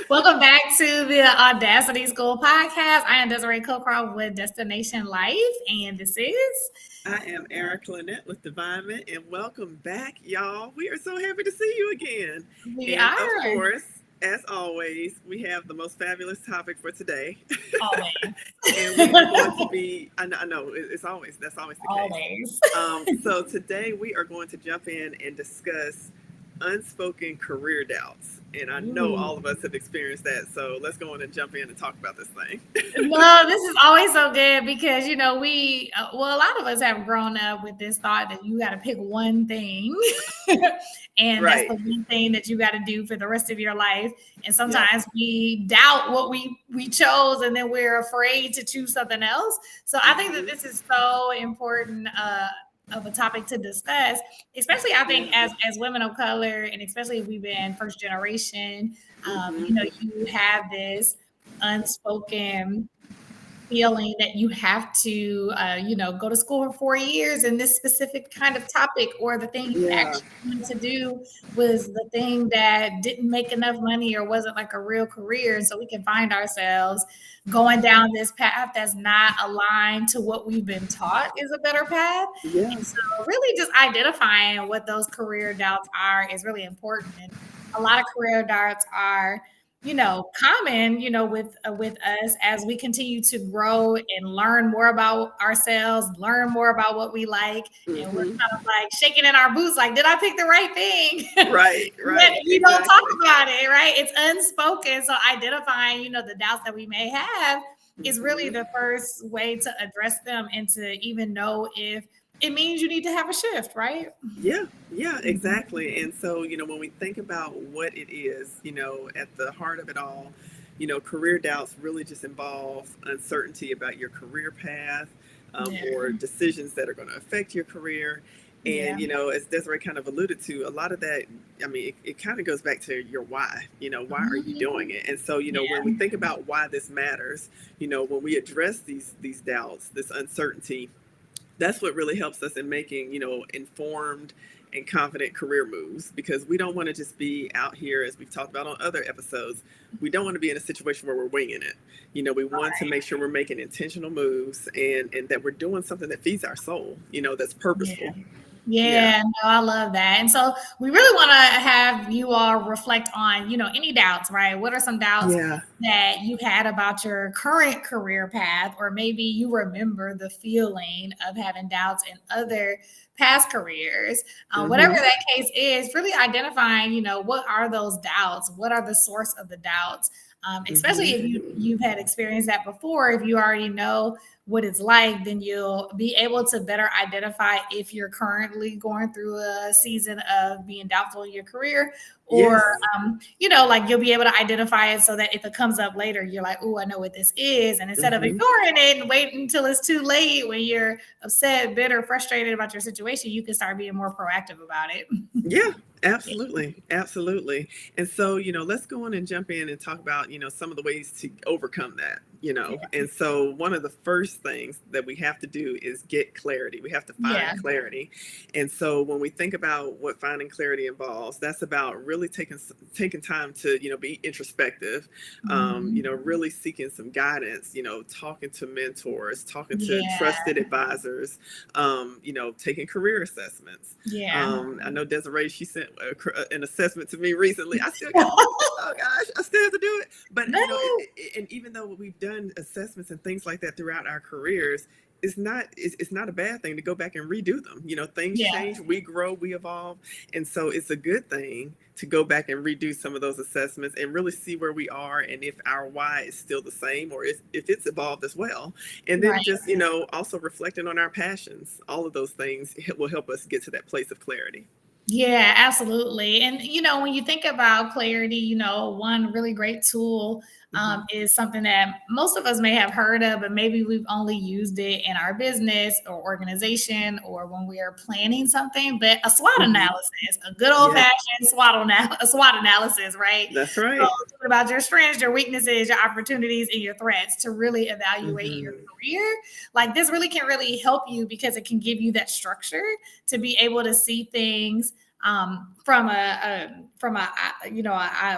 Welcome back to the Audacity School podcast. I am Desiree Cocroft with Destination Life, and this is I am Eric Lynette with Divinement, and welcome back, y'all. We are so happy to see you again. we And of are course, as always, we have the most fabulous topic for today. always, And we are going to be, I know it's always, that's always the case. always. So today we are going to jump in and discuss unspoken career doubts. And I know Ooh. all of us have experienced that. So let's go on and jump in and talk about this thing. No, this is always so good because a lot of us have grown up with this thought that you got to pick one thing, and that's Right. the one thing that you got to do for the rest of your life. And Yep. sometimes we doubt what we chose, and then we're afraid to choose something else. So I think that Hmm. this is so important. Of a topic to discuss, especially I think Yeah. as women of color, and especially if we've been first generation, Hmm. you have this unspoken feeling that you have to, go to school for 4 years in this specific kind of topic, or the thing you Yeah. actually wanted to do was the thing that didn't make enough money or wasn't like a real career. And so we can find ourselves going down this path that's not aligned to what we've been taught is a better path. Yeah. And so, really, just identifying what those career doubts are is really important. And a lot of career doubts are common, with us as we continue to grow and learn more about ourselves, learn more about what we like, and we're Hmm. kind of like shaking in our boots, like, did I pick the right thing? Right, Yet right, we don't talk exactly. about it, right? It's unspoken. So identifying, the doubts that we may have is really Hmm. the first way to address them and to even know if it means you need to have a shift, right? Yeah, yeah, Mhm. exactly. And so, when we think about what it is, at the heart of it all, career doubts really just involve uncertainty about your career path, Yeah. or decisions that are going to affect your career. And, Yeah. as Desiree kind of alluded to, a lot of that, I mean, it kind of goes back to your why, why are you Mhm. doing it? And so, when we Yeah. think about why this matters, when we address these doubts, this uncertainty, that's what really helps us in making informed and confident career moves, because we don't want to just be out here, as we've talked about on other episodes. We don't want to be in a situation where we're winging it. We want to make sure we're making intentional moves, and that we're doing something that feeds our soul, that's Yeah. purposeful. Yeah. Yeah, no, I love that. And so we really want to have you all reflect on, any doubts, right? What are some doubts Yeah. that you've had about your current career path, or maybe you remember the feeling of having doubts in other past careers? Whatever Hmm. that case is, really identifying, what are those doubts? What are the source of the doubts? Especially if Hmm. you've had experienced that before, if you already know what it's like, then you'll be able to better identify if you're currently going through a season of being doubtful in your career, or Yes. like you'll be able to identify it so that if it comes up later, you're like, oh, I know what this is. And instead of Hmm. ignoring it and waiting until it's too late when you're upset, bitter, frustrated about your situation, you can start being more proactive about it. Yeah, Yeah. absolutely. Absolutely. And so, let's go on and jump in and talk about, some of the ways to overcome that. Yeah. And so, one of the first things that we have to do is get clarity. We have to Yeah. find clarity. And so, when we think about what finding clarity involves, that's about really taking time to, be introspective, Mhm. really seeking some guidance, talking to mentors, talking to Yeah. trusted advisors, taking career assessments. Yeah. I know Desiree, she sent an assessment to me recently. I still got to do it. Oh gosh, I still have to do it. But No. and even though we've done assessments and things like that throughout our careers, it's not a bad thing to go back and redo them. Things Yeah. change, we grow, we evolve, and so it's a good thing to go back and redo some of those assessments and really see where we are, and if our why is still the same, or if it's evolved as well. And then Right. just also reflecting on our passions. All of those things will help us get to that place of clarity. Yeah, absolutely. And when you think about clarity, one really great tool Hmm. is something that most of us may have heard of, but maybe we've only used it in our business or organization or when we are planning something. But a SWOT Hmm. analysis, a good old Yeah, fashioned a SWOT analysis, right? that's So right. it's about your strengths, your weaknesses, your opportunities, and your threats to really evaluate your Hmm. career. Like this really can really help you because it can give you that structure to be able to see things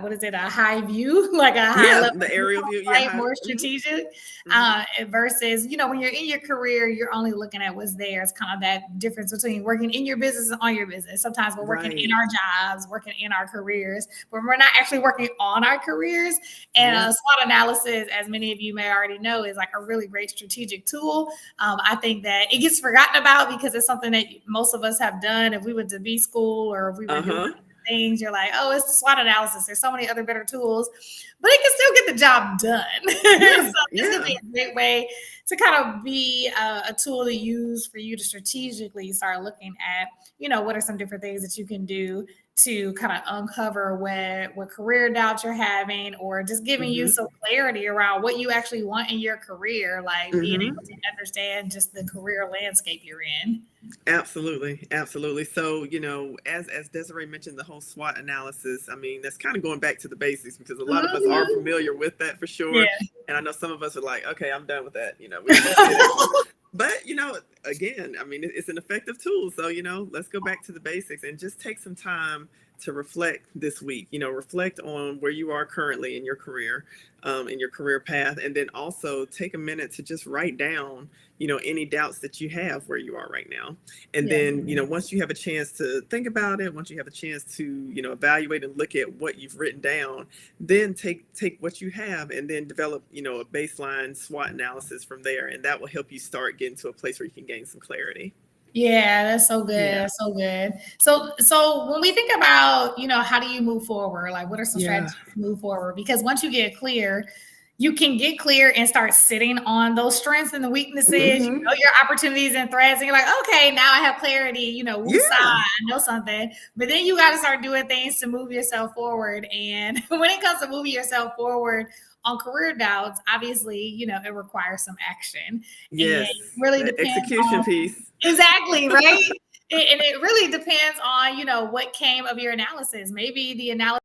what is it, a high view, like a high Yeah, level the view, aerial view. Yeah, right? More strategic, hmm versus, when you're in your career, you're only looking at what's there. It's kind of that difference between working in your business and on your business. Sometimes we're working in right. our jobs, working in our careers, but we're not actually working on our careers. And Yeah. SWOT analysis, as many of you may already know, is like a really great strategic tool. I think that it gets forgotten about because it's something that most of us have done. If we went to B school or if we were doing Uh-huh. things, you're like, oh, it's the SWOT analysis. There's so many other better tools, but it can still get the job done. Yeah. So this could Yeah. be a great way to kind of be a tool to use for you to strategically start looking at, what are some different things that you can do to kind of uncover what career doubts you're having, or just giving you hmm some clarity around what you actually want in your career, like being hmm able to understand just the career landscape you're in. Absolutely, absolutely. So, as Desiree mentioned, the whole SWOT analysis. I mean, that's kind of going back to the basics because a lot of us are Mhm. familiar with that for Yeah. sure. And I know some of us are like, okay, I'm done with that. We don't need to say that anymore. But again, I mean, it's an effective tool. So, let's go back to the basics and just take some time to reflect this week. Reflect on where you are currently in your career path, and then also take a minute to just write down any doubts that you have where you are right now. And Yeah. then once you have a chance to think about it, once you have a chance to evaluate and look at what you've written down, then take what you have and then develop a baseline SWOT analysis from there, and that will help you start getting to a place where you can gain some clarity. Yeah, that's so good. Yeah. That's so good. So when we think about, how do you move forward? Like, what are some Yeah. strategies to move forward? Because once you get clear, you can get clear and start sitting on those strengths and the weaknesses, hmm your opportunities and threats, and you're like, okay, now I have clarity, woosah, Yeah. I know something. But then you got to start doing things to move yourself forward. And when it comes to moving yourself forward on career doubts, obviously, it requires some action. And it Yes. really The depends execution on piece. exactly, right? And it really depends on, what came of your analysis. Maybe the analysis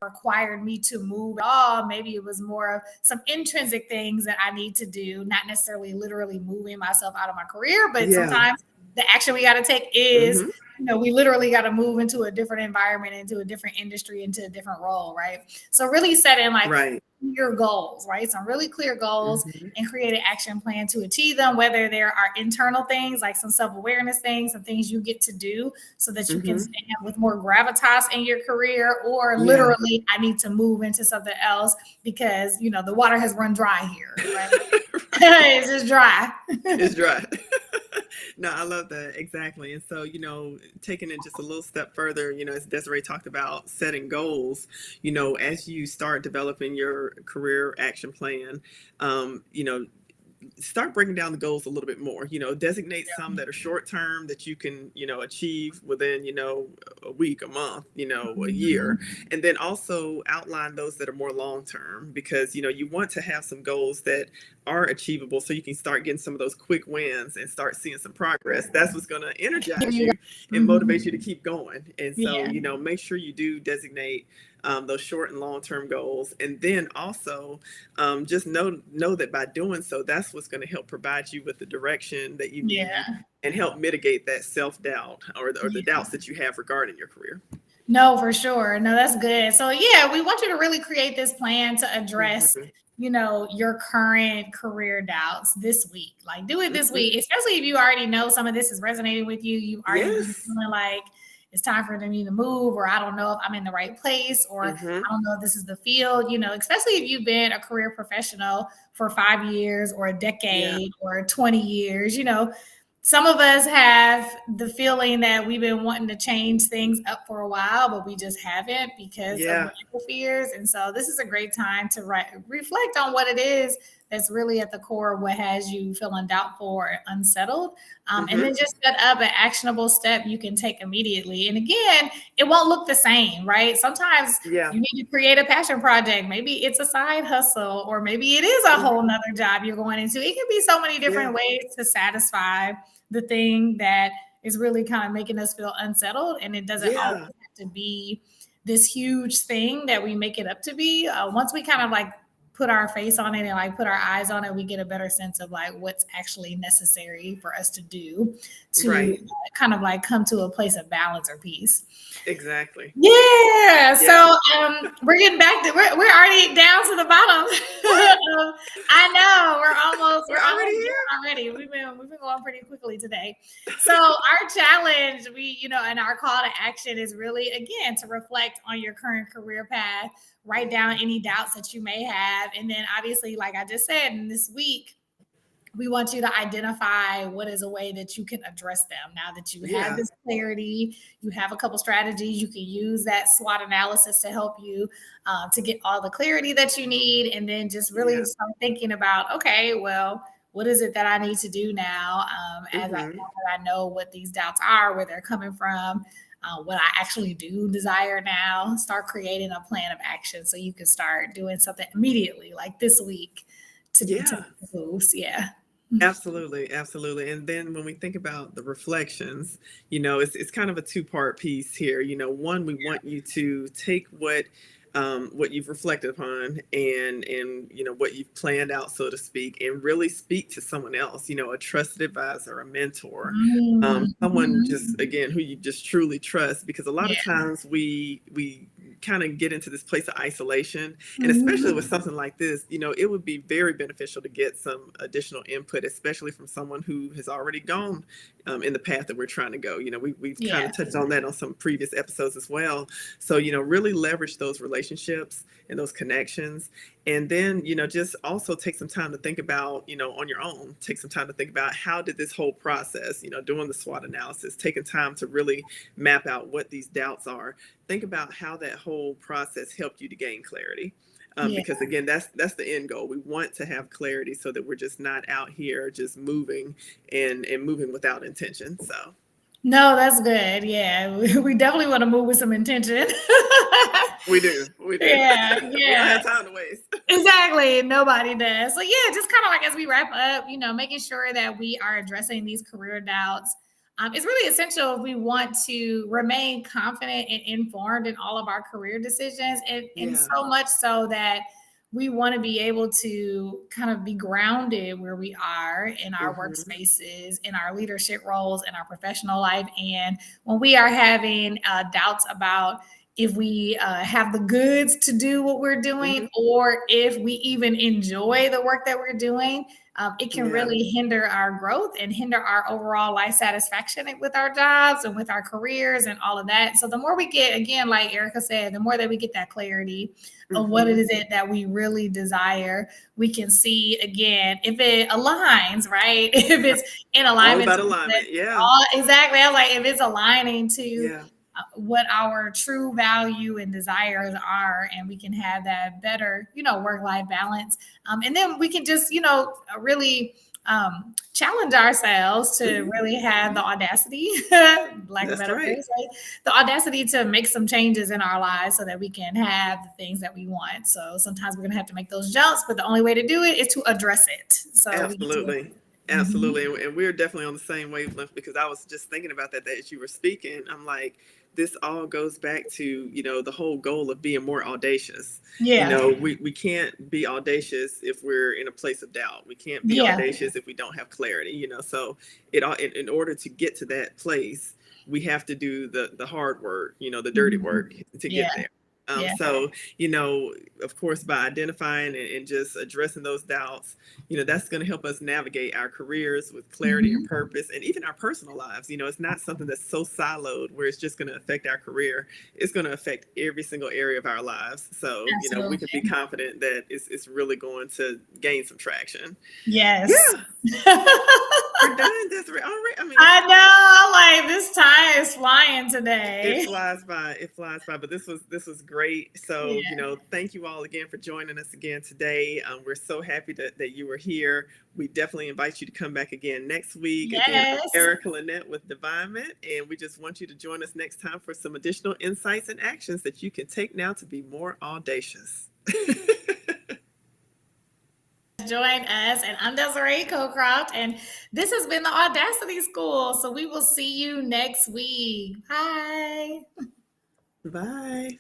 required me to move at all. Maybe it was more of some intrinsic things that I need to do, not necessarily literally moving myself out of my career, but Yeah. sometimes the action we got to take is, hmm we literally got to move into a different environment, into a different industry, into a different role, right? So really setting like Right. clear goals, right? Some really clear goals hmm and create an action plan to achieve them, whether there are internal things like some self-awareness things, some things you get to do so that you can hmm stand with more gravitas in your career, or Yeah. literally I need to move into something else because the water has run dry here, right? It's just dry. It's dry. No, I love that. Exactly. And so, taking it just a little step further, as Desiree talked about setting goals, as you start developing your career action plan, start breaking down the goals a little bit more. Designate some that are short term that you can achieve within a week, a month, a year, Mhm. and then also outline those that are more long term, because you want to have some goals that are achievable so you can start getting some of those quick wins and start seeing some progress. That's what's going to energize you and motivate you to Mhm. keep going. And so Yeah. make sure you do designate those short and long term goals, and then also just know that by doing so, that's what's going to help provide you with the direction that you need Yeah. and help mitigate that self doubt or the Yeah. doubts that you have regarding your career. No, for sure. No, that's good. So yeah, we want you to really create this plan to address, hmm your current career doubts this week. Like do it this hmm week, especially if you already know some of this is resonating with you. You've already been Yes. feeling like it's time for me to move, or I don't know if I'm in the right place, or hmm I don't know if this is the field, especially if you've been a career professional for 5 years or a Yeah. decade or 20 years, some of us have the feeling that we've been wanting to change things up for a while, but we just haven't because of Yeah. our fears. And so this is a great time to reflect on what it is that's really at the core of what has you feeling doubtful or unsettled. And hmm then just set up an actionable step you can take immediately. And again, it won't look the same, right? Sometimes Yeah. you need to create a passion project. Maybe it's a side hustle, or maybe it is a whole hmm nother job you're going into. It can be so many Yeah. different ways to satisfy the thing that is really kind of making us feel unsettled. And it doesn't always Yeah. have to be this huge thing that we make it up to be. Once we kind of like put our face on it and like put our eyes on it, we get a better sense of like what's actually necessary for us to do to Right. kind of like come to a place of balance or peace. Exactly. Yeah. So Yeah. we're getting back to we're already down to the bottom. What? I know we're We're already almost here? there already. We've been going pretty quickly today. So our challenge, and our call to action is really again to reflect on your current career path, write down any doubts that you may have, and then obviously, like I just said, in this week we want you to identify what is a way that you can address them. Now that you have Yeah. this clarity, you have a couple strategies, you can use that SWOT analysis to help you to get all the clarity that you need. And then just really Yeah. start thinking about, okay, well, what is it that I need to do now as Hmm. I know what these doubts are, where they're coming from, what I actually do desire now. Start creating a plan of action so you can start doing something immediately, like this week, to Yeah. boost. Yeah. Absolutely, absolutely. And then when we think about the reflections, it's kind of a two-part piece here. One, we want you to take what you've reflected upon and what you've planned out, so to speak, and really speak to someone else, a trusted advisor, a mentor, someone just Mhm. again who you just truly trust, because a lot Yeah. of times we kind of get into this place of isolation, and especially with Mhm. something like this, it would be very beneficial to get some additional input, especially from someone who has already gone in the path that we're trying to go. We've kind Yeah. of touched on that on some previous episodes as well. So, really leverage those relationships and those connections. And then, just also take some time to think about, on your own, take some time to think about how did this whole process, doing the SWOT analysis, taking time to really map out what these doubts are. Think about how that whole process helped you to gain clarity. Yeah. Because again, that's the end goal. We want to have clarity so that we're just not out here just moving and moving without intention. So No, that's good. Yeah. We definitely want to move with some intention. we do. Yeah. We don't Yeah. have time to waste. Exactly. Nobody does. So yeah, just kind of like as we wrap up, making sure that we are addressing these career doubts. It's really essential if we want to remain confident and informed in all of our career decisions, and Yeah. so much so that we want to be able to kind of be grounded where we are in our Hmm. workspaces, in our leadership roles, in our professional life. And when we are having doubts about if we have the goods to do what we're doing, Hmm. or if we even enjoy the work that we're doing, it can Yeah. really hinder our growth and hinder our overall life satisfaction with our jobs and with our careers and all of that. So the more we get, again, like Erica said, the more that we get that clarity of what it Hmm. is it that we really desire, we can see again if it aligns, right? If Right. it's in All alignment about to alignment. Yeah. all exactly. I was like, if it's aligning to Yeah. what our true value and desires are, and we can have that better, work-life balance. And then we can just, really challenge ourselves to Hmm. really have the audacity, like a That's better right. phrase, right? The audacity to make some changes in our lives so that we can have the things that we want. So sometimes we're going to have to make those jumps, but the only way to do it is to address it. So we get to. Absolutely. Mhm. Absolutely. And we're definitely on the same wavelength, because I was just thinking about that as you were speaking. I'm like, this all goes back to, the whole goal of being more audacious. Yeah. We can't be audacious if we're in a place of doubt. We can't be Yeah. audacious if we don't have clarity, so it all in order to get to that place, we have to do the hard work, the dirty work Mhm. to Yeah. get there. Yeah. So, of course, by identifying and just addressing those doubts, that's going to help us navigate our careers with clarity and Mhm. purpose, and even our personal lives. It's not something that's so siloed where it's just going to affect our career. It's going to affect every single area of our lives. So, we can be Absolutely. confident that it's really going to gain some traction. Yes. Yeah. We're done. That's right. All right. I mean, I know. I'm like, this time is flying it today. flies by. It flies by. But this was great. So, Yeah. thank you all again for joining us again today. We're so happy that you were here. We definitely invite you to come back again next week. Again, I'm Yes. Erica Lynette with Divinement, and we just want you to join us next time for some additional insights and actions that you can take now to be more audacious. Join us, and I'm Desiree Cocroft, and this has been the Audacity School. So we will see you next week. Bye. Bye.